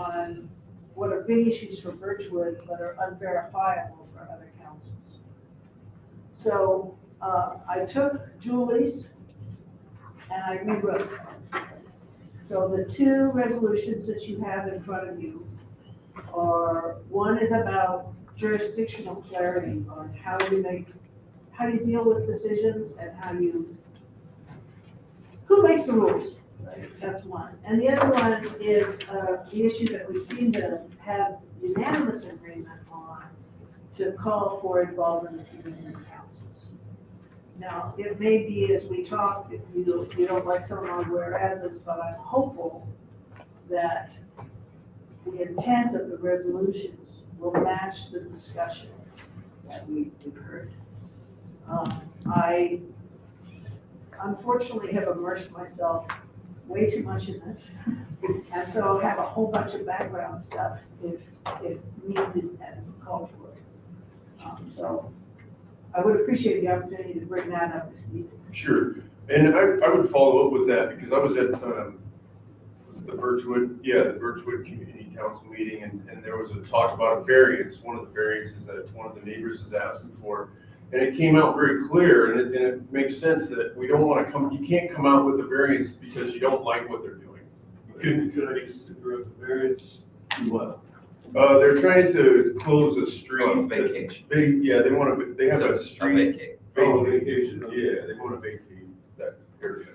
on what are big issues for Birchwood, but are unverifiable for other councils. So I took Julie's and I rewrote them. So the two resolutions that you have in front of you are, one is about jurisdictional clarity on how you deal with decisions and who makes the rules, right? That's one. And the other one is the issue that we seem to have unanimous agreement on, to call for involvement of community councils. Now, it may be as we talk, if you don't like some of our whereases, but I'm hopeful that the intent of the resolutions will match the discussion that we've heard. I unfortunately have immersed myself way too much in this, and so I have a whole bunch of background stuff if needed and called for. So I would appreciate the opportunity to bring that up if needed. Sure, and I would follow up with that because I was at the Birchwood Community Council meeting, and there was a talk about a variance, one of the variances that one of the neighbors is asking for. And it came out very clear, and it makes sense that we don't want to you can't come out with a variance because you don't like what they're doing. Could I just interrupt the variance? What? They're trying to close a street. Oh, vacation. They have a street. Vacate. Vacation. Yeah, they want to vacate that area.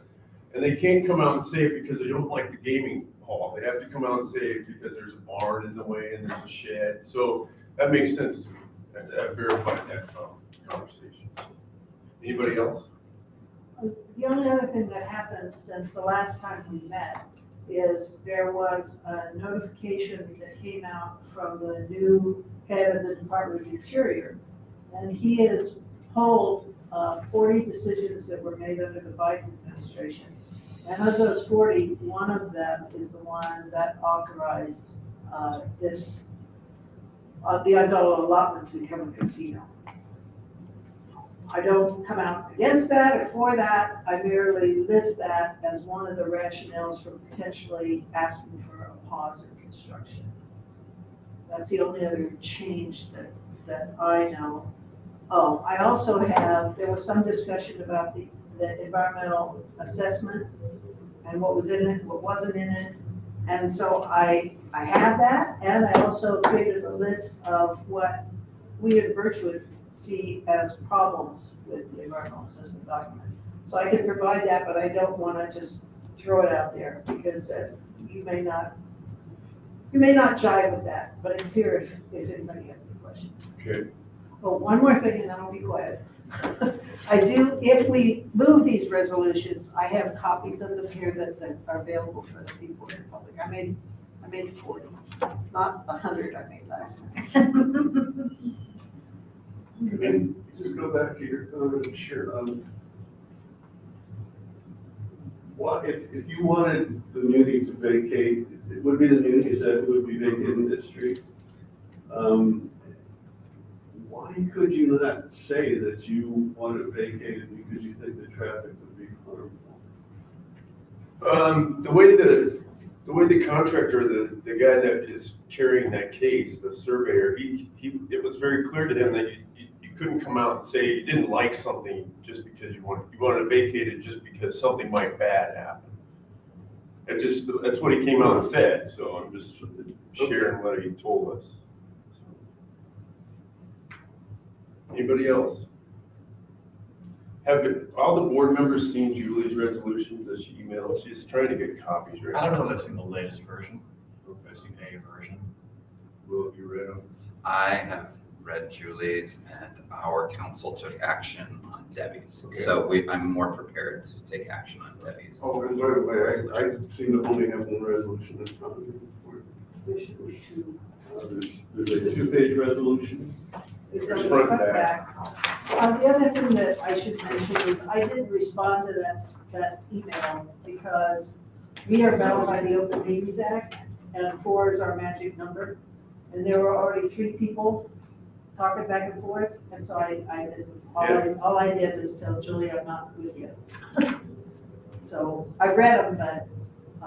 And they can't come out and say it because they don't like the gaming hall. They have to come out and say it because there's a barn in the way and there's a shed. So that makes sense to me. I verified that conversation. Anybody else? The only other thing that happened since the last time we met is there was a notification that came out from the new head of the Department of Interior, and he has pulled 40 decisions that were made under the Biden administration. And of those 40, one of them is the one that authorized the adult allotment to become a casino. I don't come out against that or for that. I merely list that as one of the rationales for potentially asking for a pause in construction. That's the only other change that I know. Oh, I also there was some discussion about the environmental assessment and what was in it, what wasn't in it. And so I have that, and I also created a list of what we at Birchwood see as problems with the environmental assessment document. So I can provide that, but I don't want to just throw it out there because you may not jive with that, but it's here if anybody has any questions. Okay. Oh, one more thing and then I'll be quiet. If we move these resolutions, I have copies of them here that are available for the people in the public. I made 40, not 100 I made last time. And just go back to your comment. Sure. What if you wanted the muni to vacate? It would be the muni, is that it would be vacating this street? Why could you not say that you want it vacated because you think the traffic would be harmful? The way the contractor, the guy that is carrying that case, the surveyor, it was very clear to him that you couldn't come out and say you didn't like something just because you wanted to vacate it just because something might bad happen. That's what he came out and said. So I'm just sharing what he told us. Anybody else? Have all the board members seen Julie's resolutions that she emailed? She's trying to get copies right now. I don't know that I've seen the latest version. I've seen a version. Will, have you read them? I have read Julie's, and our council took action on Debbie's. Okay. So I'm more prepared to take action on Debbie's. Oh, and by the way, I seem to only have one resolution in front of me. There should be two. There's a 2-page resolution. It doesn't Front come and back. The other thing that I should mention is I didn't respond to that email because we are bound by the Open Meetings Act, and 4 is our magic number. And there were already 3 people talking back and forth, and so all I did is tell Julie I'm not with you. So I read them, but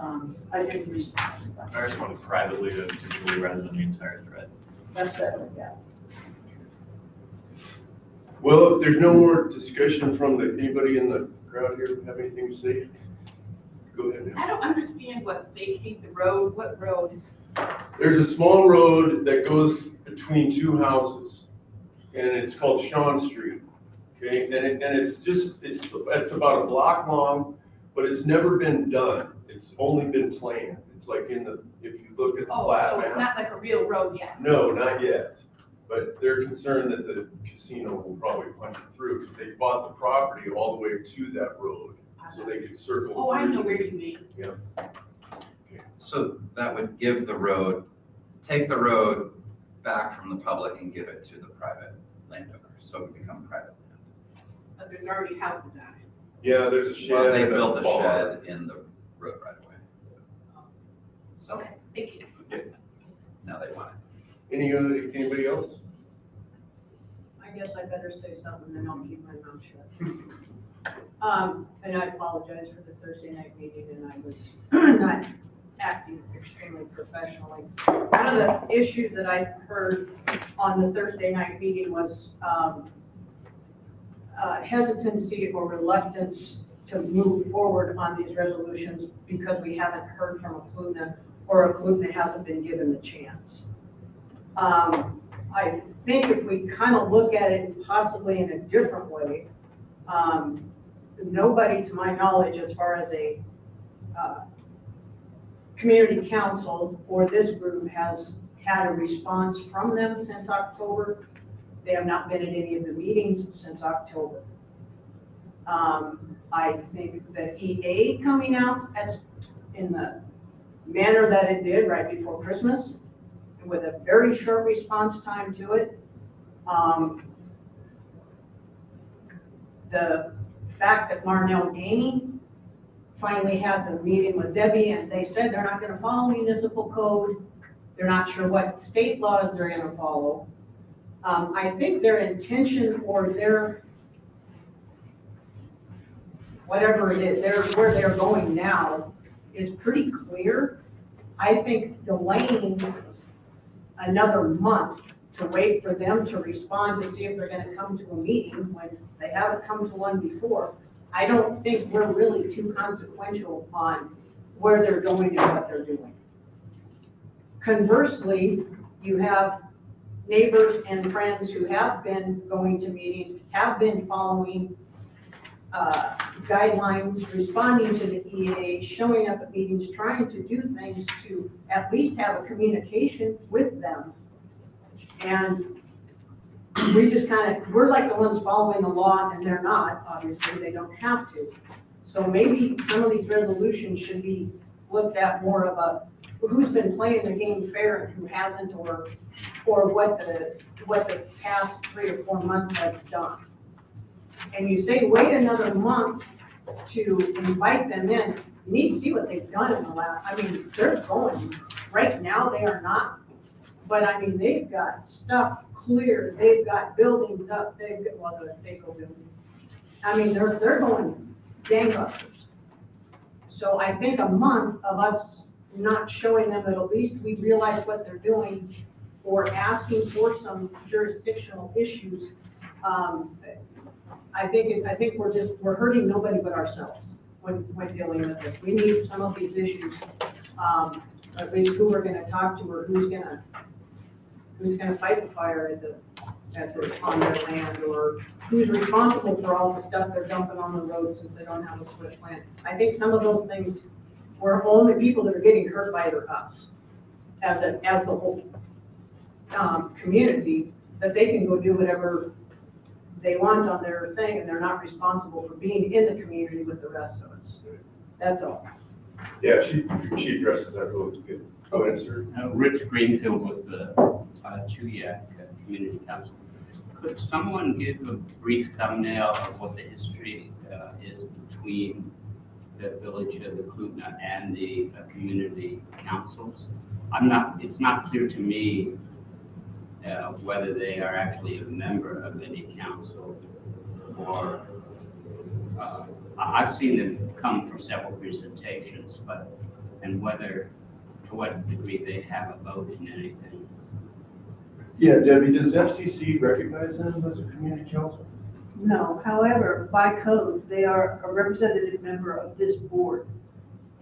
I didn't respond. I responded privately to Julie rather than the entire thread. That's better, yeah. Well, if there's no more discussion from anybody in the crowd here have anything to say, go ahead. I don't understand what vacate the road, what road? There's a small road that goes between two houses, and it's called Shawn Street. Okay, and it's about a block long, but it's never been done. It's only been planned. It's like if you look at the Oh, plat so it's map. not like a real road yet? No, not yet. But they're concerned that the casino will probably punch it through because they bought the property all the way to that road, so they could circle through. Oh, I know where you mean. So that would give the road, take the road back from the public and give it to the private landowner, so it would become private land. But there's already houses on it. Yeah, there's a shed. Well, they and built a bar. shed in the road right away. So Okay, thank you. now they want it. Anybody else? I guess I better say something, then I'll keep my mouth shut. And I apologize for the Thursday night meeting, and I was not acting extremely professionally. One of the issues that I heard on the Thursday night meeting was hesitancy or reluctance to move forward on these resolutions because we haven't heard from Akludna, or Akludna hasn't been given the chance. I think if we kind of look at it possibly in a different way, nobody, to my knowledge, as far as a community council or this group has had a response from them since October. They have not been at any of the meetings since October. I think the EA coming out as in the manner that it did right before Christmas, with a very short response time to it. The fact that Marnell Ganey finally had the meeting with Debbie and they said they're not gonna follow municipal code. They're not sure what state laws they're gonna follow. I think their intention or their, whatever it is, where they're going now is pretty clear. I think delaying another month to wait for them to respond to see if they're gonna come to a meeting when they haven't come to one before, I don't think we're really too consequential on where they're going and what they're doing. Conversely, you have neighbors and friends who have been going to meetings, have been following guidelines, responding to the EA, showing up at meetings, trying to do things to at least have a communication with them. And we just we're like the ones following the law and they're not, obviously, they don't have to. So maybe some of these resolutions should be looked at more of a, who's been playing the game fair and who hasn't, or what the past 3 or 4 months has done. And you say, wait another month to invite them in, you need to see what they've done in the last, I mean, they're going, right now they are not, but I mean, they've got stuff clear, they've got buildings up, they've got, well, the FACO building. I mean, they're going gangbusters. So I think a month of us not showing them that at least we realize what they're doing or asking for some jurisdictional issues, I think we're hurting nobody but ourselves when dealing with this. We need some of these issues, at least who we're gonna talk to or who's gonna fight the fire on their land, or who's responsible for all the stuff they're dumping on the road since they don't have a SWIFT plan. I think some of those things were only people that are getting hurt by it are us as the whole community, that they can go do whatever they want on their thing, and they're not responsible for being in the community with the rest of us. That's all. Yeah, she addresses that really good. Go ahead, sir. Rich Greenfield was the Chugiak Community Council. Could someone give a brief thumbnail of what the history is between the village of Akludna and the community councils? It's not clear to me whether they are actually a member of any council, or I've seen them come for several presentations, but and whether, to what degree they have a vote in anything. Yeah, Debbie, does FCC recognize them as a community council? No, however, by code, they are a representative member of this board.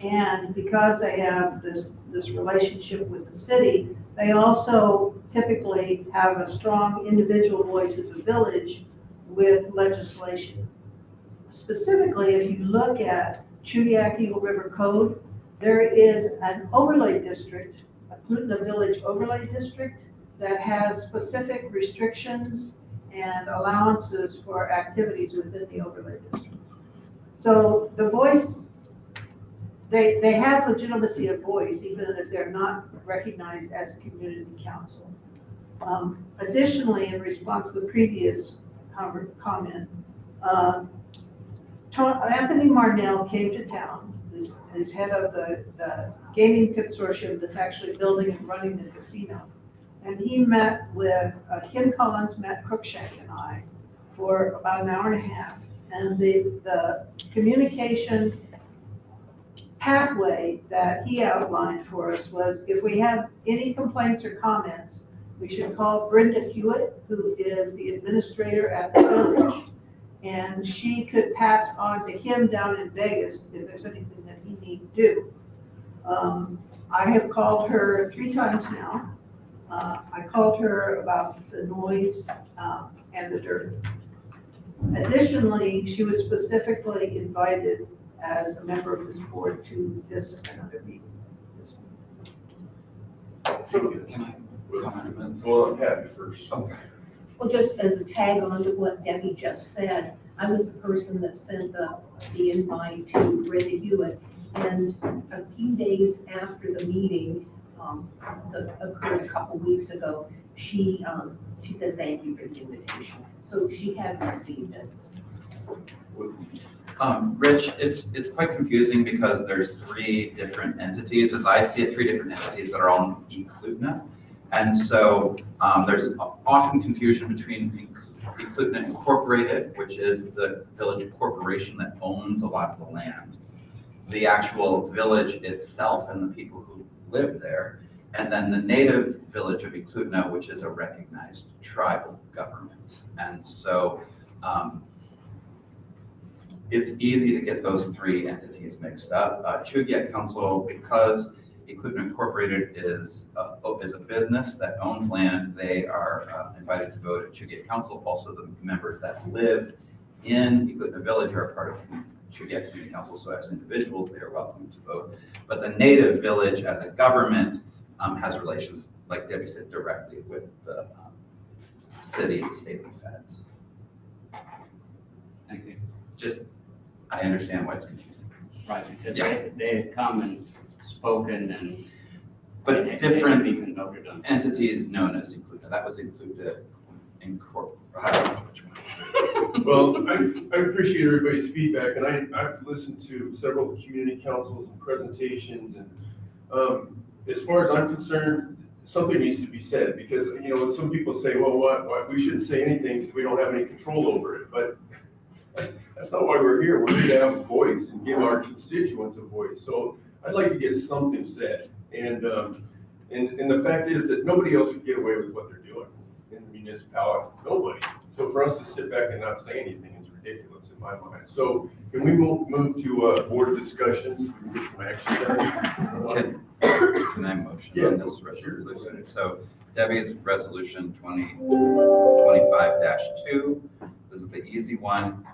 And because they have this relationship with the city, they also typically have a strong individual voice as a village with legislation. Specifically, if you look at Chugiak-Eagle River Code, there is an overlay district, a Clutna Village overlay district that has specific restrictions and allowances for activities within the overlay district. So the voice, they have legitimacy of voice, even if they're not recognized as a community council. Additionally, in response to the previous comment, Anthony Marnell came to town, who's head of the gaming consortium that's actually building and running the casino. And he met with, Kim Collins met Cruikshank and I for about an hour and a half. And the communication pathway that he outlined for us was, if we have any complaints or comments, we should call Brenda Hewitt, who is the administrator at the village. And she could pass on to him down in Vegas if there's anything that he need to do. I have called her 3 times now. I called her about the noise and the dirt. Additionally, she was specifically invited as a member of this board to this another meeting. Can I comment a minute? Well, I'm happy first. Okay. Well, just as a tag on to what Debbie just said, I was the person that sent the invite to Brenda Hewitt. And a few days after the meeting that occurred a couple weeks ago, she said, thank you for the invitation. So she had received it. Rich, it's quite confusing because there's 3 different entities, as I see it, 3 different entities that are on Eklutna. And so there's often confusion between Eklutna Incorporated, which is the village corporation that owns a lot of the land, the actual village itself and the people who live there, and then the native village of Eklutna, which is a recognized tribal government. And so it's easy to get those 3 entities mixed up. Chugiak Council, because Eklutna Incorporated is a business that owns land, they are invited to vote at Chugiak Council. Also, the members that live in Eklutna Village are part of Chugiak Community Council, so as individuals, they are welcome to vote. But the native village as a government has relations, like Debbie said, directly with the city, the state, and feds. Thank you. Just, I understand why it's confusing. Right, because Yeah. they had come and spoken and. But and different even voted on. entities known as Eklutna, that was Eklutna Incorporated, I don't know which one. Well, I appreciate everybody's feedback, and I've listened to several community councils and presentations, and as far as I'm concerned, something needs to be said, because, you know, some people say, well, what, we shouldn't say anything because we don't have any control over it, but that's not why we're here. We're here to have a voice and give our constituents a voice. So I'd like to get something said, and the fact is that nobody else would get away with what they're doing in the municipality, nobody. So for us to sit back and not say anything is ridiculous in my mind. So can we move to board discussions, we can get some action done? Can I motion Yeah, on this sure. resolution? So Debbie's resolution 2025-2, this is the easy one.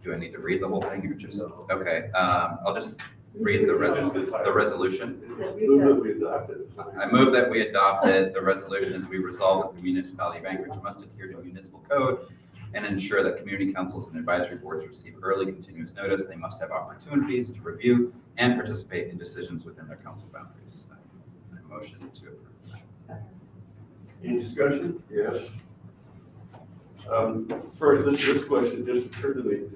Do I need to read the whole thing or just, okay, I'll just read the resolution. Move that we adopt it. I move that we adopted the resolution as we resolve that the municipality of Anchorage must adhere to municipal code and ensure that community councils and advisory boards receive early continuous notice. They must have opportunities to review and participate in decisions within their council boundaries. I motion to approve. Any discussion? Yes. First, this question just occurred to me.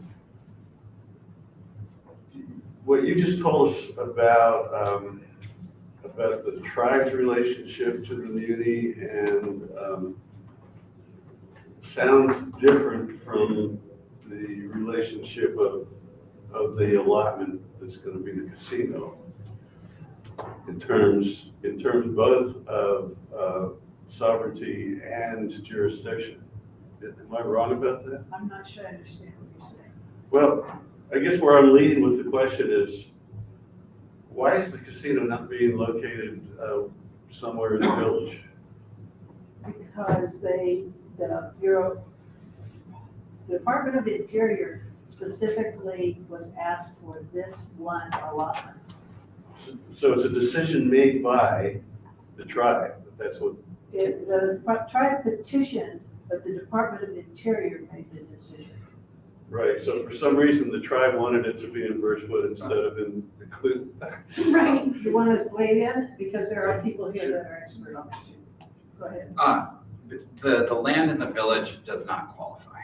What you just told us about the tribe's relationship to the muni and sounds different from the relationship of of the allotment that's gonna be the casino in terms both of sovereignty and jurisdiction. Am I wrong about that? I'm not sure I understand what you're saying. Well, I guess where I'm leading with the question is, why is the casino not being located somewhere in the village? Because the Department of the Interior specifically was asked for this one allotment. So it's a decision made by the tribe, that's what, The tribe petitioned, but the Department of the Interior made the decision. right, so for some reason, the tribe wanted it to be in Birchwood instead of in the Clute. Right. You want to weigh in? Because there are people here that are expert on it too. Go ahead. The land in the village does not qualify.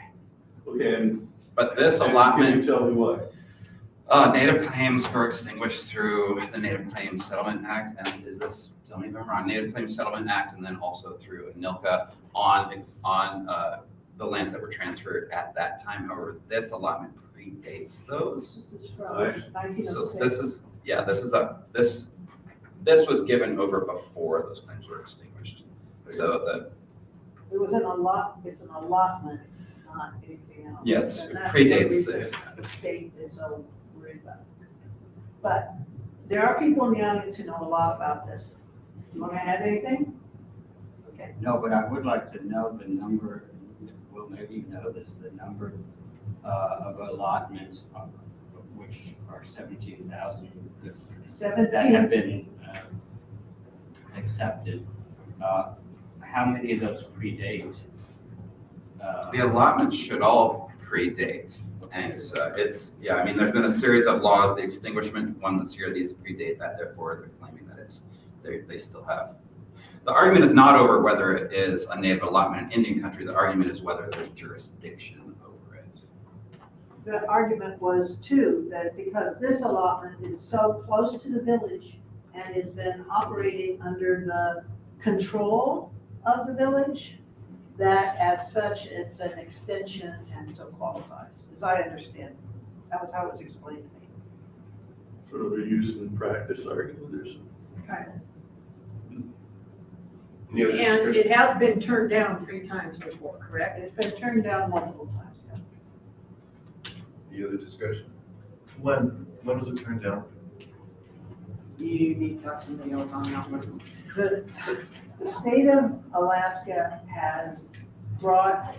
Okay, and But this can allotment, you tell me why? native claims were extinguished through the Native Claims Settlement Act, and tell me if I'm wrong, Native Claims Settlement Act, and then also through ANILCA on the lands that were transferred at that time. However, this allotment predates those. This is from Nice. So 1906. this was given over before those claims were extinguished. So It was an allotment, not anything else. Yes, And it that's predates the reason the state is so worried about it. But there are people in the audience who know a lot about this. Do you want to add anything? Okay. No, but I would like to know the number, well, maybe you know this, the number of allotments, which are 17,000, that 17. have been accepted. How many of those predate? the allotments should all predate. And it's, yeah, I mean, there's been a series of laws, the extinguishment one this year, these predate that, therefore they're claiming that they still have. The argument is not over whether it is a native allotment in Indian country, the argument is whether there's jurisdiction over it. The argument was too, that because this allotment is so close to the village and has been operating under the control of the village, that as such, it's an extension and so qualifies, as I understand. That was how it was explained to me. Sort of a use and practice argument or something. Kind of. Any other And discussion? it has been turned down 3 times before, correct? It's been turned down multiple times now. Any other discussion? When was it turned down? You need to talk something else on that one. The state of Alaska has brought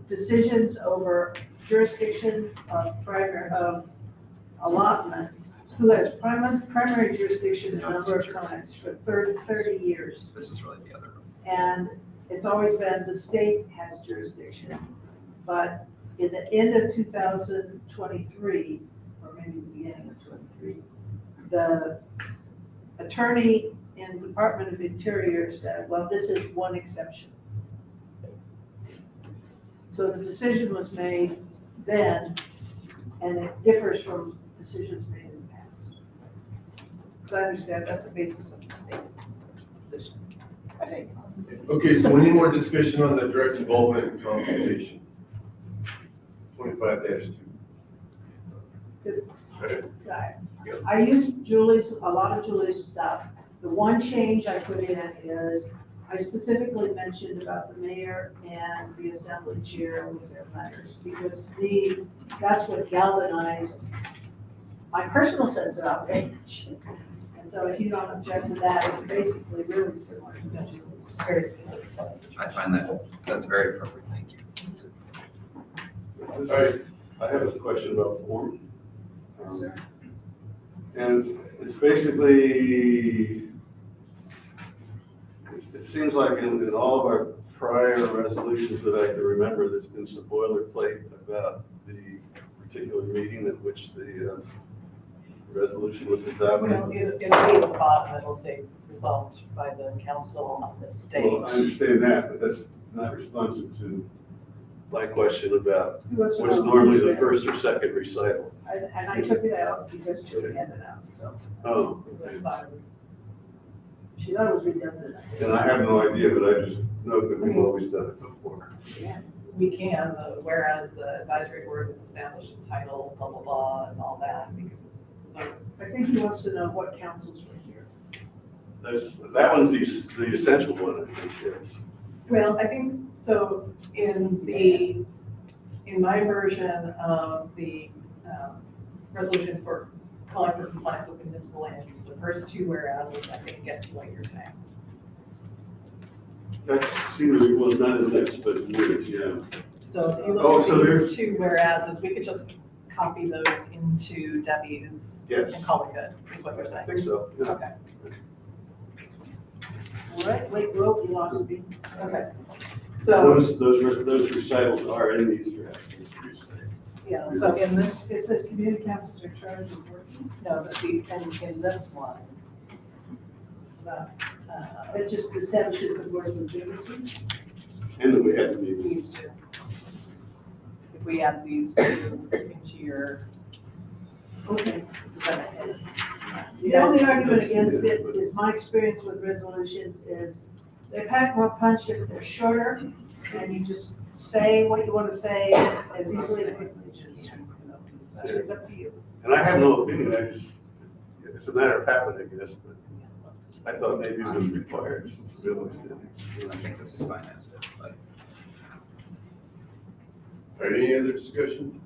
decisions over jurisdiction of allotments, who has primary jurisdiction a number of times for 30 years. This is really the other one. And it's always been the state has jurisdiction. But in the end of 2023, or maybe the beginning of 23, the attorney in the Department of Interior said, well, this is one exception. So the decision was made then, and it differs from decisions made in the past. Because I understand that's the basis of the state position, I think. Okay, so we need more discussion on the direct involvement and compensation. 25-2. Good. Okay. I used a lot of Julie's stuff. The one change I put in is, I specifically mentioned about the mayor and the assembly chair with their letters, because that's what galvanized my personal sense of outrage. And so if you don't object to that, it's basically really similar to the Julie's, very specific. I find that's very appropriate, thank you. All right. I have a question about form. Yes, sir. And it's basically, it seems like in all of our prior resolutions that I can remember, there's been some boilerplate about the particular meeting at which the resolution was adopted. Well, it'll be at the bottom, it'll say resolved by the council on this stage. Well, I understand that, but that's not responsive to my question about what's normally the first or second recital. And I took it out because Julie had it out, so. Oh, She thought it was redundant. and I have no idea, but I just know that we've always done it before. Yeah. we can, whereas the advisory board was established in title, blah, blah, blah, and all that. I think he wants to know what councils were here. That one's the essential one, I think, yes. Well, I think, so in my version of the resolution for calling for compliance with municipal land use, the first two whereases, I think, get to what you're saying. That scenery was not in this, but years, yeah. So if you Oh, look so at there's- these two whereases, we could just copy those into Debbie's Yes. and call it good, is what you're I saying. think so, yeah. Okay, All right, wait, Will, you lost me. okay. So, Those recitals are in these drafts, as you say. yeah, so in this, It says community councils are charged with working. no, but in this one, It just establishes the boards of services. And then we had the meeting. these two. If we add these two into your, Okay. does that make sense? The only argument against it is my experience with resolutions is they pack more punch if they're shorter, and you just say what you want to say as easily and quickly as you can. So it's up to you. And I have no opinion, it's a matter of habit, I guess, but I thought maybe it was required. since the village did. I think this is fine as is, but All right, any other discussion?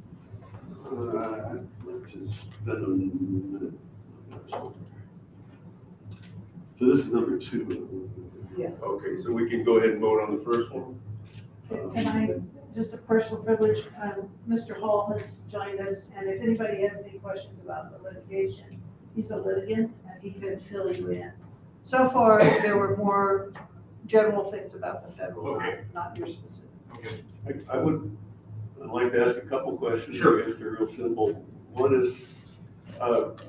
Which has been a minute. So this is number 2. Okay, so we can go ahead and vote on the first one? Can I, just a personal privilege, Mr. Hall has joined us, and if anybody has any questions about the litigation, he's a litigant, and he could fill you in. So far, there were more general things about the federal, Okay. not your specific. Okay. I'd like to ask a couple questions. Sure. I guess they're real simple. One is,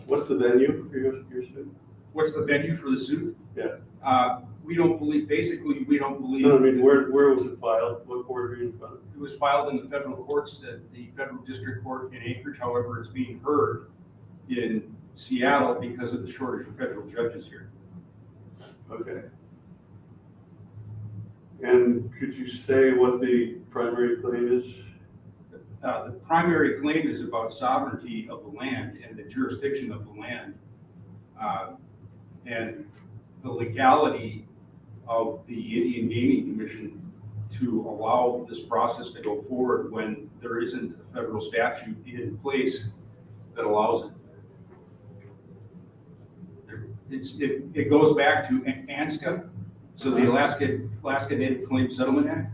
what's the venue for your suit? What's the venue for the suit? Yeah. We don't believe, basically, we don't believe. No, I mean, where was it filed? What court are you in front of? It was filed in the federal courts at the federal district court in Anchorage. However, it's being heard in Seattle because of the shortage of federal judges here. Okay. And could you say what the primary claim is? The primary claim is about sovereignty of the land and the jurisdiction of the land, and the legality of the Indian Gaming Commission to allow this process to go forward when there isn't a federal statute in place that allows it. It goes back to ANSCA, so the Alaska Native Claims Settlement Act.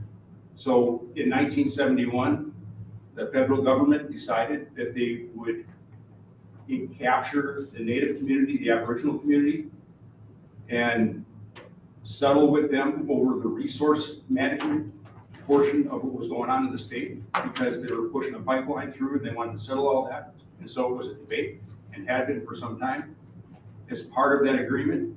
So in 1971, the federal government decided that they would capture the Native community, the Aboriginal community, and settle with them over the resource management portion of what was going on in the state, because they were pushing a pipeline through and they wanted to settle all that. And so it was a debate and had been for some time. As part of that agreement,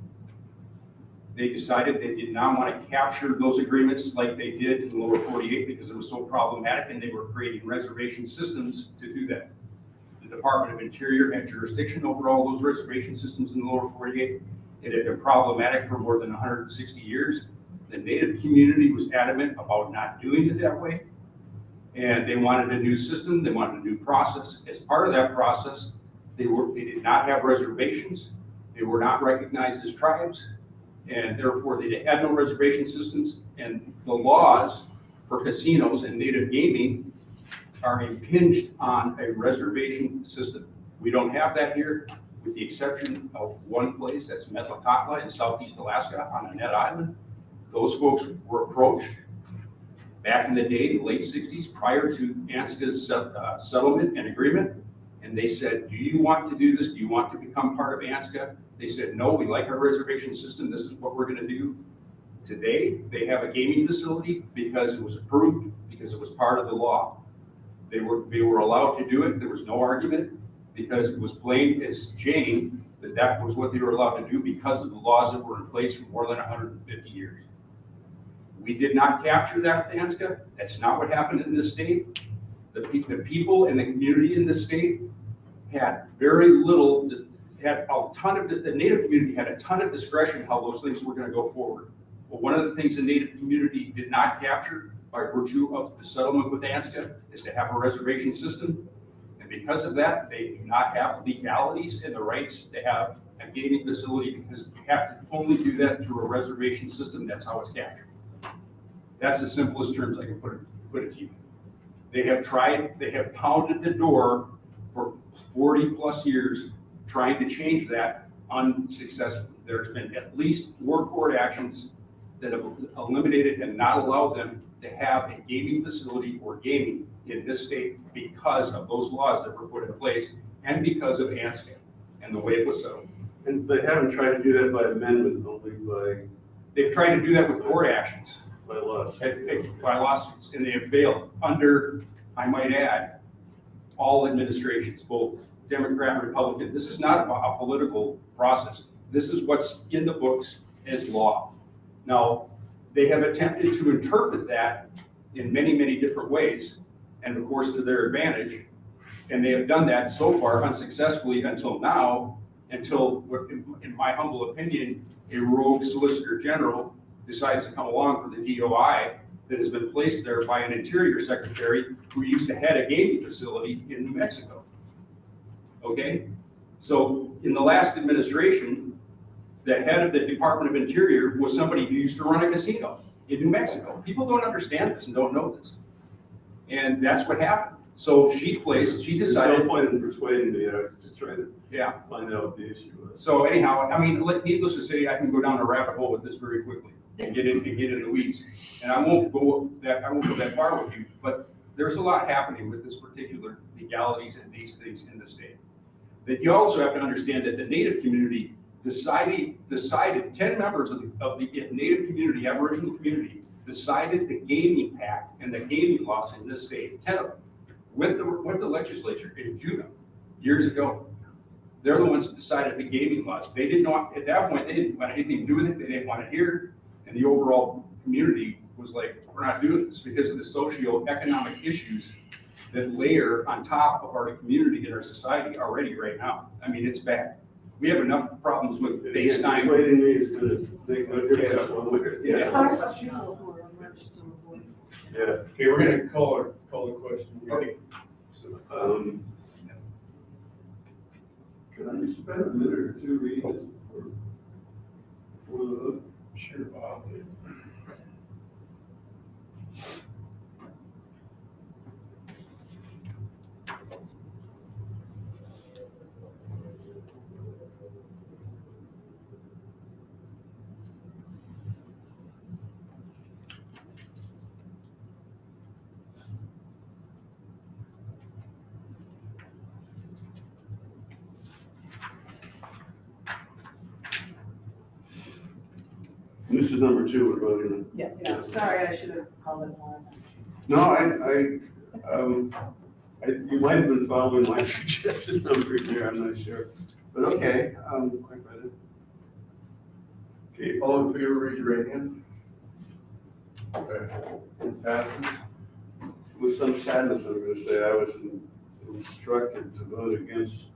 they decided they did not want to capture those agreements like they did in the lower 48 because it was so problematic, and they were creating reservation systems to do that. The Department of Interior had jurisdiction over all those reservation systems in the lower 48. It had been problematic for more than 160 years. The Native community was adamant about not doing it that way, and they wanted a new system. They wanted a new process. As part of that process, they did not have reservations. They were not recognized as tribes, and therefore they had no reservation systems. And the laws for casinos and native gaming are impinged on a reservation system. We don't have that here, with the exception of one place, that's Metlakatla in southeast Alaska on a net island. Those folks were approached back in the day, the late 60s, prior to ANSCA's settlement and agreement. And they said, do you want to do this? Do you want to become part of ANSCA? They said, no, we like our reservation system. This is what we're going to do. Today, they have a gaming facility because it was approved, because it was part of the law. They were allowed to do it. There was no argument, because it was plain as Jane that that was what they were allowed to do because of the laws that were in place for more than 150 years. We did not capture that with ANSCA. That's not what happened in this state. The people and the community in this state had very little, the Native community had a ton of discretion how those things were going to go forward. But one of the things the Native community did not capture by virtue of the settlement with Ansca, is to have a reservation system. And because of that, they do not have legalities and the rights to have a gaming facility because you have to only do that through a reservation system. That's how it's captured. That's the simplest terms I can put it to you. They have pounded the door for 40 plus years trying to change that unsuccessfully. There's been at least 4 court actions that have eliminated and not allowed them to have a gaming facility or gaming in this state because of those laws that were put in place and because of Ansca and the way it was settled. And they haven't tried to do that by amendment, only by They've tried to do that with court actions, laws. by lawsuits, and they have failed under, I might add, all administrations, both Democrat and Republican. This is not a political process. This is what's in the books as law. Now, they have attempted to interpret that in many, many different ways, and of course to their advantage. And they have done that so far unsuccessfully until now, until, in my humble opinion, a rogue solicitor general decides to come along for the DOI that has been placed there by an interior secretary who used to head a gaming facility in New Mexico. Okay? So in the last administration, the head of the Department of Interior was somebody who used to run a casino in New Mexico. People don't understand this and don't know this. And that's what happened. So she decided. There's no point in persuading me, I was just trying to Yeah. find out what the issue was. So anyhow, I mean, needless to say, I can go down a rabbit hole with this very quickly and get in the weeds. And I won't go that far with you, but there's a lot happening with this particular legalities and these things in the state. That you also have to understand that the Native community decided 10 members of the Native community, Aboriginal community, decided the gaming pact and the gaming laws in this state, 10 of them, with the legislature in Juneau years ago. They're the ones that decided the gaming laws. They did not, at that point, they didn't want anything to do with it. They didn't want to hear. And the overall community was like, we're not doing this because of the socio-economic issues that layer on top of our community and our society already right now. I mean, it's bad. We have enough problems with base time. Persuading me is gonna make no difference one way or the other. Talk about people who are emerged to avoid. Yeah. Okay, we're gonna call the question. Okay. Can I spend a minute or two reading this before the vote? Sure, Bob. This is number 2 we're voting on. Yes. Yeah, sorry, I should have called it more. No, you might have been following my suggested number here, I'm not sure. But okay, I read it. Okay, all in favor, raise your right hand. Okay, it passes. With some sadness, I'm gonna say I was instructed to vote against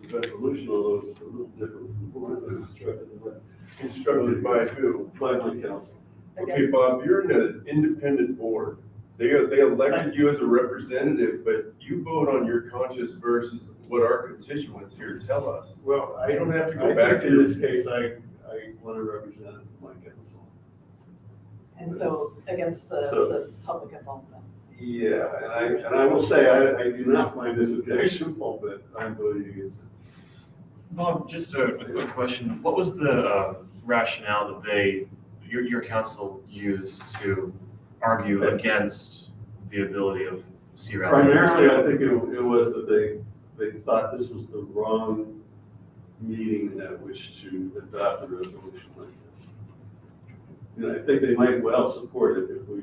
the resolution, although it's a little different from what I was instructed to vote. Instructed by who? By my council. Okay, Bob, you're in an independent board. They elected you as a representative, but you vote on your conscience versus what our constituents here tell us. Well, You don't have to go I back think to in this case, I want to represent my council. And so against the public involvement. Yeah, and I will say, I do not find this objectionable, but I'm voting against it. Bob, just a quick question. What was the rationale that your council used to argue against the ability of CRAD? Primarily, I think it was that they thought this was the wrong meeting at which to adopt a resolution like this. You know, I think they might well support it if we.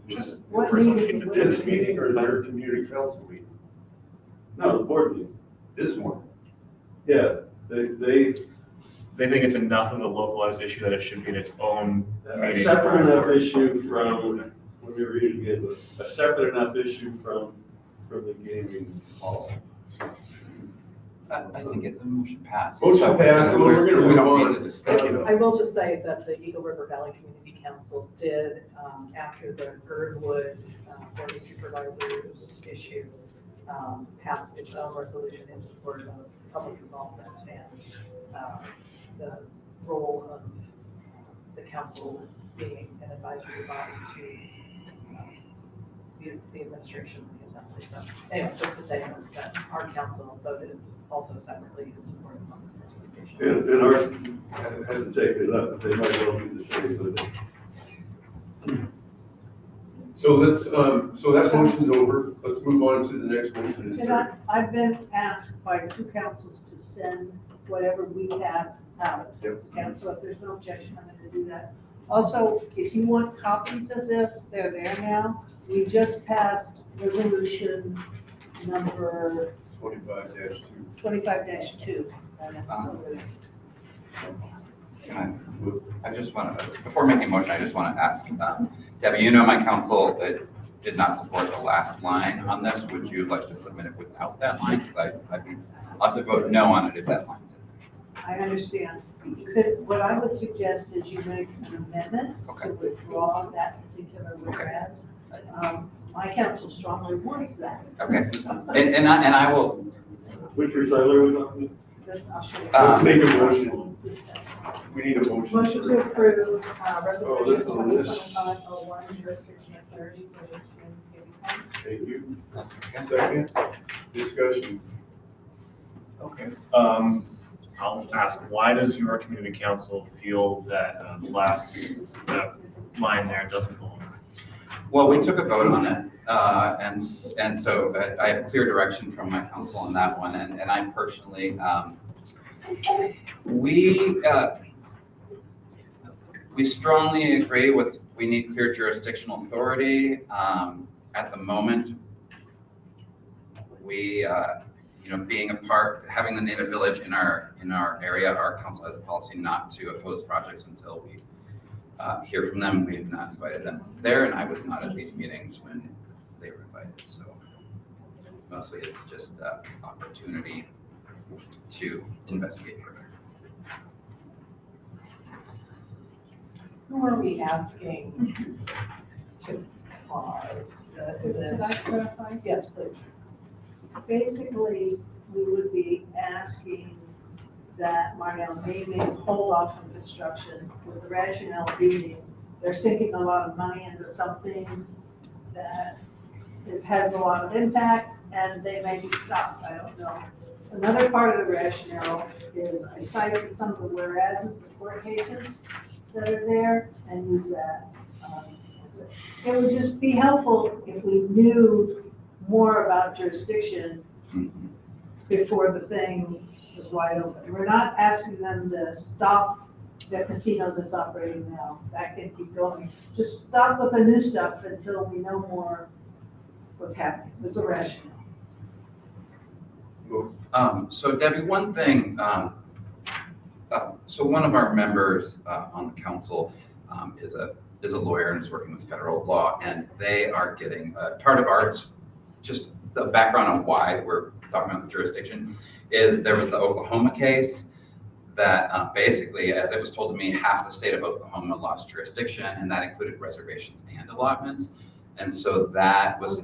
Just What for something meeting? independent. This meeting or their community council meeting? No, the board meeting. This one. Yeah, they, They think it's enough of a localized issue that it should be in its own a meeting. separate enough issue from, let me read it again, a separate enough issue from the gaming hall. I think the motion passed. Motion passed, so we're gonna We move don't on. need to discuss it. I will just say that the Eagle River Valley Community council did, after the Girdwood Board of Supervisors issue, passed its own resolution in support of public involvement and the role of the council being an advisory body to the administration of the assembly. So anyway, just to say that our council voted also separately in support of public participation. And ours hasn't taken it up, but they might well be the same, but So let's, so that motion's over. Let's move on to the next motion. Is And there- I've been asked by 2 councils to send whatever we pass out. Yep. And so if there's no objection, I'm gonna do that. Also, if you want copies of this, they're there now. We just passed resolution number 25-2. 25-2. And it's I just want to, before making a motion, I just want to ask, Debbie, you know my council did not support the last line on this. Would you like to submit it without that line? Because I'll have to vote no on it if that line's in. I understand. What I would suggest is you make an amendment Okay. to withdraw that particular whereas. My council strongly wants that. Okay, and I will, which recital was on? This, I'll show you. Let's make a motion. We need a motion. Motion to approve, Oh, resolution this on this. 2025-01, restriction of 30 for Thank you. that's okay. Second, discussion. Okay. I'll ask, why does your community council feel that the last line there doesn't belong? Well, we took a vote on it, and so I have clear direction from my council on that one, and I personally, we strongly agree with, we need clear jurisdictional authority. At the moment, we, being a part, having the Native Village in our area, our council has a policy not to oppose projects until we hear from them. We have not invited them there, and I was not at these meetings when they were invited, so mostly it's just opportunity to investigate further. Who are we asking to pause? Is it? Could I clarify? Yes, please. Basically, we would be asking that Marnell may hold off on construction with the rationale being they're sinking a lot of money into something that has a lot of impact and they may be stopped, I don't know. Another part of the rationale is I cited some of the whereases, the court cases that are there and use that. It would just be helpful if we knew more about jurisdiction before the thing was wide open. We're not asking them to stop the casino that's operating now. That can keep going. Just stop with the new stuff until we know more what's happening. There's a rationale. So Debbie, one thing, so one of our members on the council is a lawyer and is working with federal law, and they are getting part of arts, just the background on why we're talking about the jurisdiction is there was the Oklahoma case that basically, as it was told to me, half the state of Oklahoma lost jurisdiction, and that included reservations and allotments. And so that was,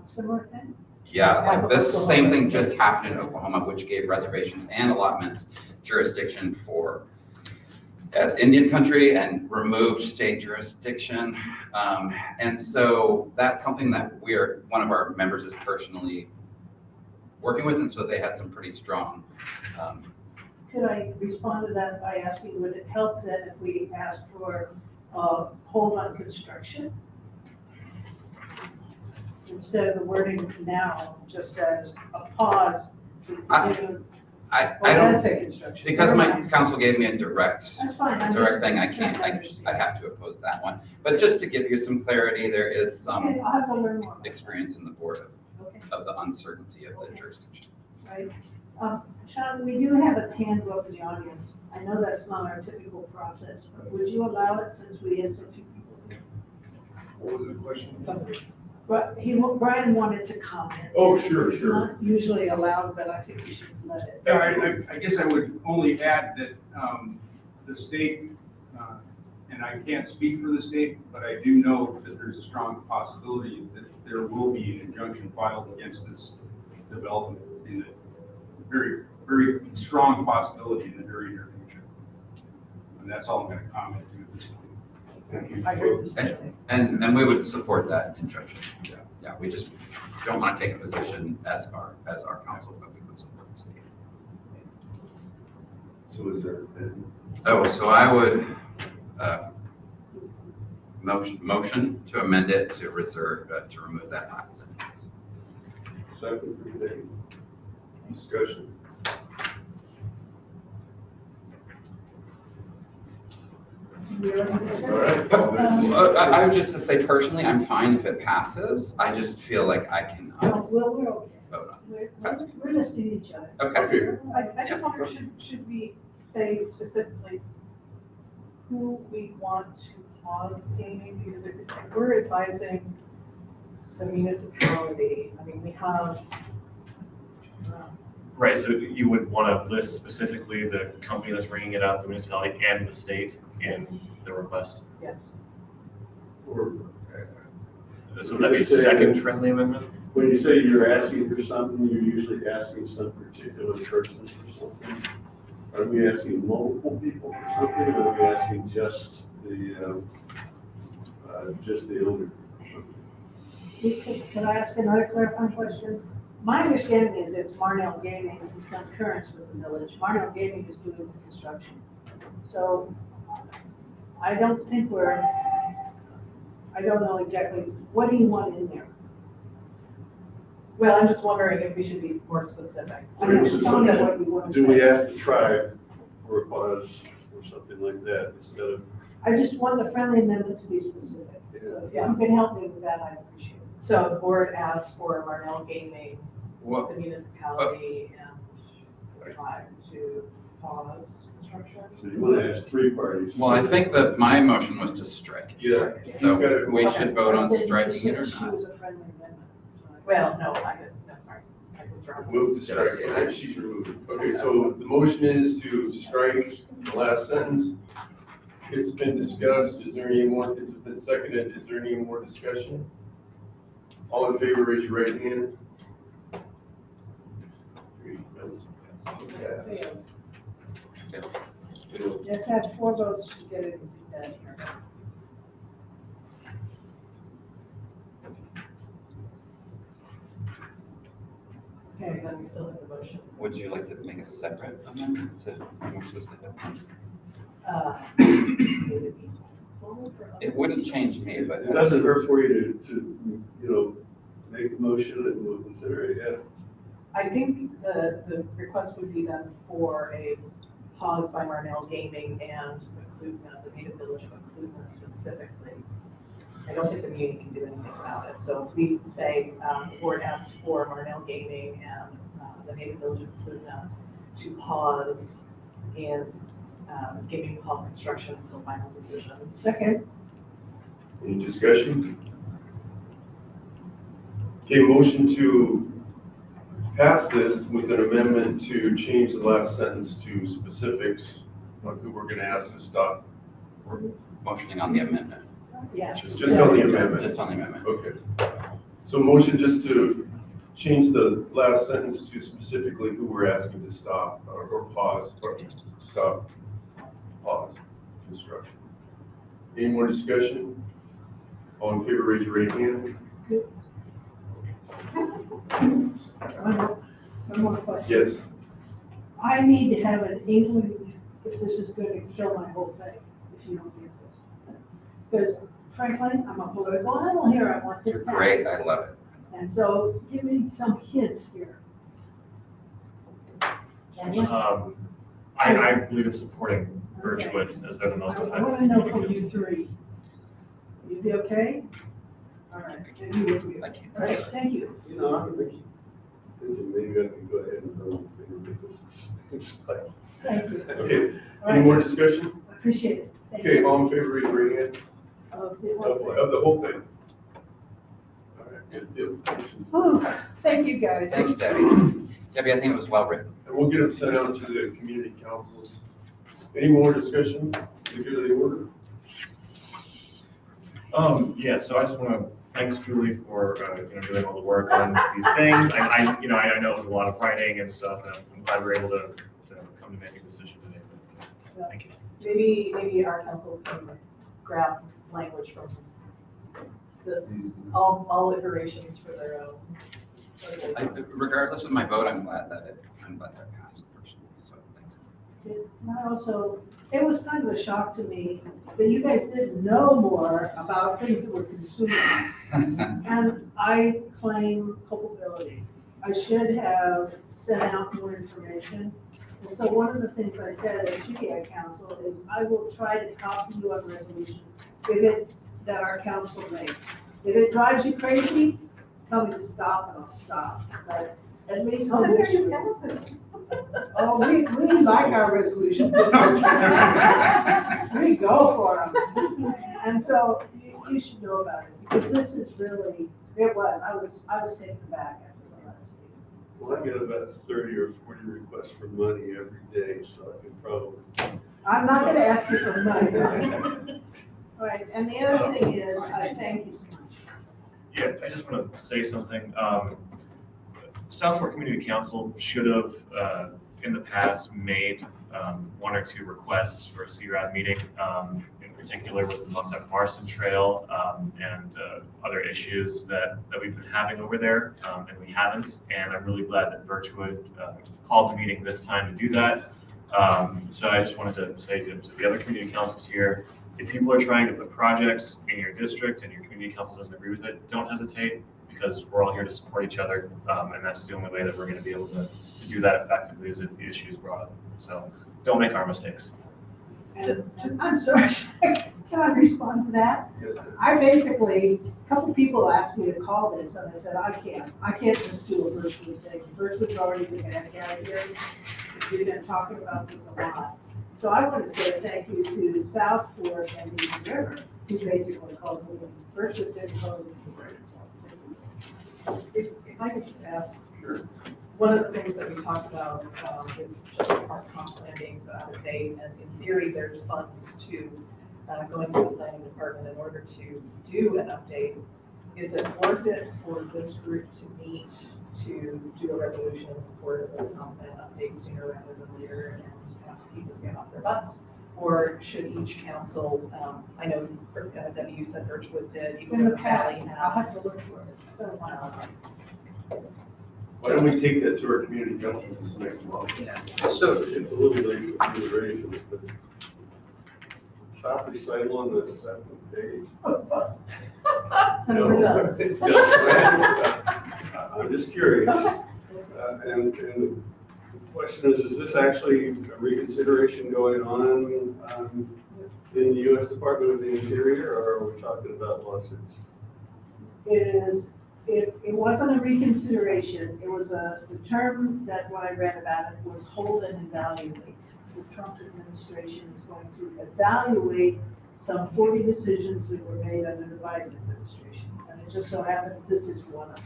Similar thing? yeah, like this same thing just happened in Oklahoma, which gave reservations and allotments jurisdiction for as Indian country and removed state jurisdiction. And so that's something that one of our members is personally working with, and so they had some pretty strong. Could I respond to that by asking, would it help that if we asked for a hold on construction? Instead of the wording now, just says a pause to continue. I Well, don't, that's a construction. because my council gave me a direct That's fine. I'm direct just thing, I trying can't, to understand. I have to oppose that one. But just to give you some clarity, there is Okay, some I'll have to learn more. experience in the board Okay, of the uncertainty of the jurisdiction. right. Sean, we do have a handbook in the audience. I know that's not our typical process, but would you allow it since we have so few people here? What was the question? But Brian wanted to comment. Oh, sure, It's sure. not usually allowed, but I think we should let it. Yeah, I guess I would only add that the state and I can't speak for the state, but I do know that there's a strong possibility that there will be an injunction filed against this development in the very, very strong possibility in the very near future. And that's all I'm gonna comment to at this point. Thank you. I heard this today. And we would support that injunction. Yeah, we just don't want to take a position as our council, but we would support the state. So is there, Oh, so I would, motion to amend it to reserve, to remove that last sentence. second for today? Discussion? All right. I would just to say personally, I'm fine if it passes. I just feel like I cannot No, well, we're okay. vote on We're listening to each other. it. Okay. Okay, I just wonder, should we say specifically who we want to pause gaming? Because if we're advising the municipality, I mean, we have, Right, so you would want to list specifically the company that's bringing it up, the municipality and the state in the request. Or So that'd be a second friendly amendment? when you say you're asking for something, you're usually asking some particular person for something. Are we asking multiple people for something, or are we asking just the owner for something? Can I ask another clarifying question? My understanding is it's Marnell Gaming in concurrence with the village. Marnell Gaming is doing the construction. So I don't think I don't know exactly, what do you want in there? well, I'm just wondering if we should be more specific. I don't know, tell me what you want to Do we say. ask the tribe for a pause or something like that instead of? I just want the friendly amendment to be specific. So if you can help me with that, I appreciate it. So the board asks for Marnell Gaming, Well, the municipality, and the tribe to pause construction. So you want to ask three parties? well, I think that my motion was to strike. yeah. So He's got it. we should vote on Then you striking it or said She not. was a friendly amendment. Well, no, I guess, no, sorry. I withdraw. Move to Did I strike, say okay, that? she's removed. Okay, so the motion is to strike the last sentence. It's been discussed, is there any more, it's been seconded, is there any more discussion? All in favor, raise your right hand. Yeah. You have to have 4 votes to get it done here. Okay, then we still have the motion. Would you like to make a separate amendment to more specific? It wouldn't change me, but It doesn't hurt for you to make a motion and we'll consider it, yeah. I think the request would be then for a pause by Marnell Gaming and Clutna, the native village of Clutna specifically. I don't think the community can do anything about it. So if we say, the board asks for Marnell Gaming and the native village of Clutna to pause in gaming hall construction until final decisions. Second, Any discussion? Okay, motion to pass this with an amendment to change the last sentence to specifics on who we're gonna ask to stop. we're motioning on the amendment. yeah. Just on the amendment. Just on the amendment. Okay. So motion just to change the last sentence to specifically who we're asking to stop or pause, or stop, pause construction. Any more discussion? All in favor, raise your right hand. One more question. Yes. I need to have an inkling if this is going to kill my whole thing, if you don't get this. Because frankly, I'm a political animal here, I want this You're passed. great, I love it. And so give me some hint here. Can you? I believe in supporting Birchwood as they're the most I effective. want to know from community you 3. You be okay? All right, then you will be. I can't. All right, thank you. I'm thinking maybe I can go ahead and vote because it's like. Thank you. Okay, All any right, more discussion? appreciate it. Thank Okay, you. all in favor, raise your right hand. Of the Of whole thing. of the whole thing. All right, good deal. Whew, thank you, guys. Thanks, Debbie. Debbie, I think it was well written. And we'll get them sent out to the community councils. Any more discussion? To go to the order? Yeah, so I just want to thanks Julie for, doing all the work on these things. I know it was a lot of writing and stuff, and I'm glad we were able to come to make a decision today. But thank you. Maybe our councils can grab language from this, all iterations for their own. Regardless of my vote, I'm glad that passed personally, so thanks. It was kind of a shock to me that you guys didn't know more about things that were consuming us. And I claim culpability. I should have sent out more information. And so one of the things I said at Chugiak Council is I will try to copy you on resolutions that our council makes. If it drives you crazy, tell me to stop and I'll stop. But at least Oh, I'll there issue you it. pass it. Oh, we like our resolutions. We go for them. And so you should know about it because this is really, I was taken aback after the last meeting. Well, I get about 30 or 40 requests for money every day, so I can probably. I'm not gonna ask you for money. All right, and the other thing is, I thank you so much. Yeah, I just want to say something. South Fork Community Council should have, in the past, made one or two requests for a CRAD meeting, in particular with the Montauk Marston Trail and other issues that we've been having over there, and we haven't. And I'm really glad that Birchwood called the meeting this time to do that. So I just wanted to say to the other community councils here, if people are trying to put projects in your district and your community council doesn't agree with it, don't hesitate, because we're all here to support each other, and that's the only way that we're going to be able to do that effectively is if the issue is brought up. So don't make our mistakes. And I'm sorry, can I respond to that? I basically, a couple people asked me to call this, and I said, I can't just do a Birchwood thing. Birchwood's already been bad category. We've been talking about this a lot. So I want to say thank you to South Fork and East River, who basically called me. Birchwood didn't call me. If I could just ask, Sure. one of the things that we talked about is just our comp plan being so out of date, and in theory, there's funds to going to the planning department in order to do an update. Is it worth it for this group to meet to do a resolution in support of the comp plan update sooner rather than later and ask people to get off their butts? Or should each council, I know Debbie, you said Birchwood did, In even the the Valley past, I'll have to has. look for it. It's been a while. Why don't we take that to our community council this next month? Yeah. So it's a little late for considerations, but stop recital on the second page. No, it's just, I'm just curious. And the question is this actually a reconsideration going on in the U.S. Department of the Interior, or are we talking about lawsuits? It wasn't a reconsideration, it was the term that when I read about it was hold and evaluate. The Trump administration is going to evaluate some 40 decisions that were made under the Biden administration. And it just so happens this is one of them.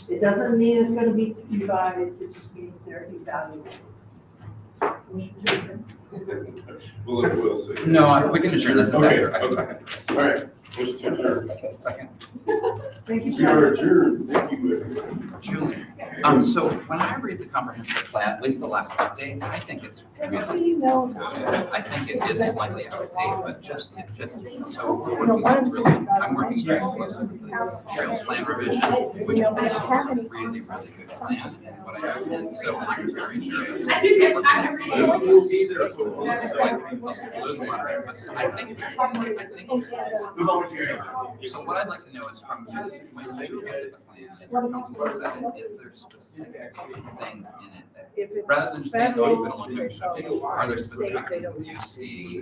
It doesn't mean it's going to be revised, it just means they're evaluated. We'll see. No, we can adjourn this. Is Okay, after. I can okay. talk after this. All right, let's adjourn. Second. Thank you, We are Sean. adjourned. Thank you, everyone. Julie, so when I read the comprehensive plan, at least the last update, I think it's really good. I think it is slightly out of date, but so we're working really, I'm working very closely with the trails plan revision, which also is a really, really good plan. And what I and so I'm very curious. I didn't get time to read it. So I think so what I'd like to know is from you, when you look at the plan and your council looks at it, is there specific things in it that, If it's rather than just saying, oh, it's been a federal, long time, they are there state, specific they things don't that you have to. see